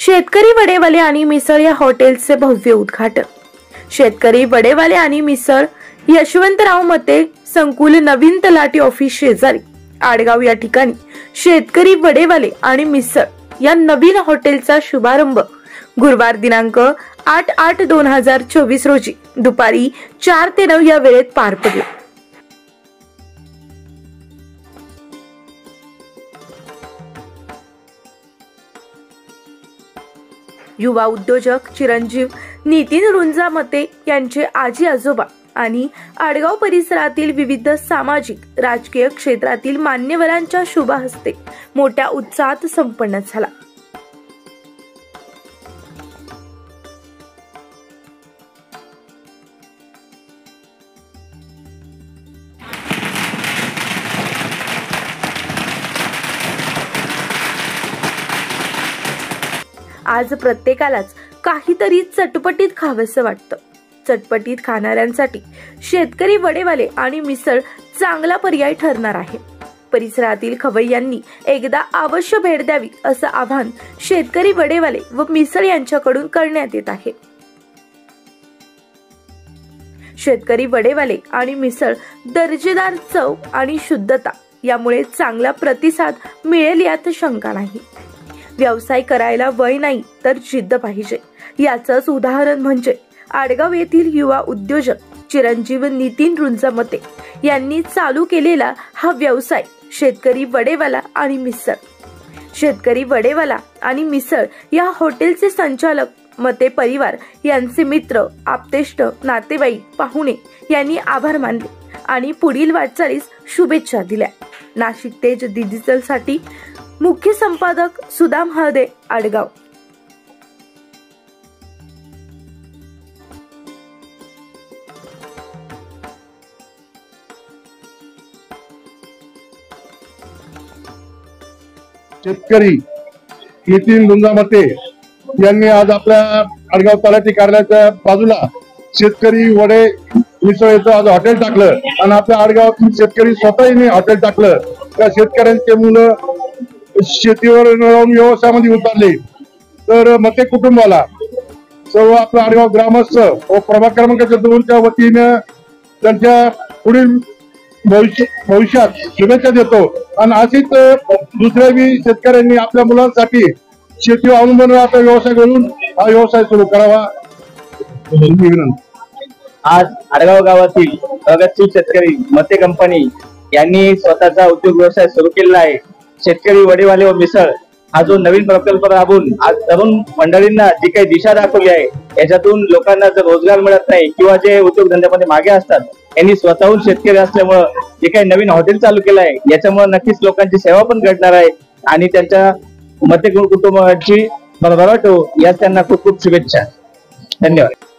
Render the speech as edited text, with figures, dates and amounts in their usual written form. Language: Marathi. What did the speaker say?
शेतकरी वडेवाले आणि मिसळ या हॉटेलचे भव्य उद्घाटन। शेतकरी वडेवाले आणि मिसळ यशवंतराव मते संकुल नवीन तलाठी ऑफिस शेजारी आडगाव या ठिकाणी शेतकरी वडेवाले आणि मिसळ या नवीन हॉटेलचा शुभारंभ गुरुवार दिनांक 8/8/2024 रोजी दुपारी 4 ते 9 या वेळेत पार पडला। युवा उद्योजक चिरंजीव नितीन रुंजा मते यांचे आजी आजोबा आणि आडगाव परिसरातील विविध सामाजिक राजकीय क्षेत्रातील मान्यवरांच्या शुभ हस्ते मोठ्या उत्साहात संपन्न झाला। आज प्रत्येकालाच काहीतरी चटपटीत खावंसं वाटतं। चटपटीत खाणाऱ्यांसाठी शेतकरी वडेवाले आणि मिसळ चांगला पर्याय ठरणार आहे। परिसरातील खवय्यांनी एकदा अवश्य भेट द्यावी असं आवाहन शेतकरी वडेवाले व मिसळ यांच्याकडून करण्यात येत आहे। शेतकरी वडेवाले आणि मिसळ दर्जेदार चव आणि शुद्धता यामुळे चांगला प्रतिसाद मिळेल यात शंका नाही। व्यवसाय करायला वय नाही तर जिद्द पाहिजे, याचंच उदाहरण म्हणजे आडगाव येथील युवा उद्योजक चिरंजीव नितीन रुंजा मते यांनी चालू केलेला हा व्यवसाय शेतकरी वडेवाला आणि मिसळ। शेतकरी वडेवाला आणि मिसळ या हॉटेलचे संचालक मते परिवार यांचे मित्र, आप्तेष्ट, नातेवाईक, पाहुणे यांनी आभार मानले आणि पुढील वाटचालीस शुभेच्छा दिल्या। नाशिक तेज डिजिटल साठी मुख्य संपादक सुदाम हळदे, आडगाव। शेतकरी नितीन रुंजा मते यांनी आज आपल्या आडगाव तलाठी कार्यालयाच्या बाजूला शेतकरी वडे मिसळचं आज हॉटेल टाकलं आणि आपल्या आडगावातील शेतकरी स्वतःही हॉटेल टाकलं। त्या शेतकऱ्यांचे मुलं शेतीवर राहून व्यवसायामध्ये उतरले। तर मते कुटुंबाला सर्व आपल्या आडगाव ग्रामस्थ व प्रभाग क्रमांक 2च्या वतीने त्यांच्या पुढील भविष्यात शुभेच्छा देतो आणि अशीच दुसऱ्या शेतकऱ्यांनी आपल्या मुलांसाठी शेतीवर अवलंबून राहता व्यवसाय करून हा व्यवसाय सुरू करावा। आज आडगाव गावातील प्रगतशील शेतकरी मते कंपनी यांनी स्वतःचा उद्योग व्यवसाय सुरू केलेला आहे। शेतकरी वडेवाले व मिसळ हा जो नवीन प्रकल्प राबवून आज तरुण मंडळींना जी काही दिशा दाखवली आहे, याच्यातून लोकांना जर रोजगार मिळत नाही किंवा जे उद्योगधंद्यामध्ये मागे असतात, यांनी स्वतःहून शेतकरी असल्यामुळे जे काही नवीन हॉटेल चालू केलं आहे, याच्यामुळे नक्कीच लोकांची सेवा पण घडणार आहे आणि त्यांच्या मते कुटुंबाची भरभराट हो, यास त्यांना खूप खूप शुभेच्छा। धन्यवाद।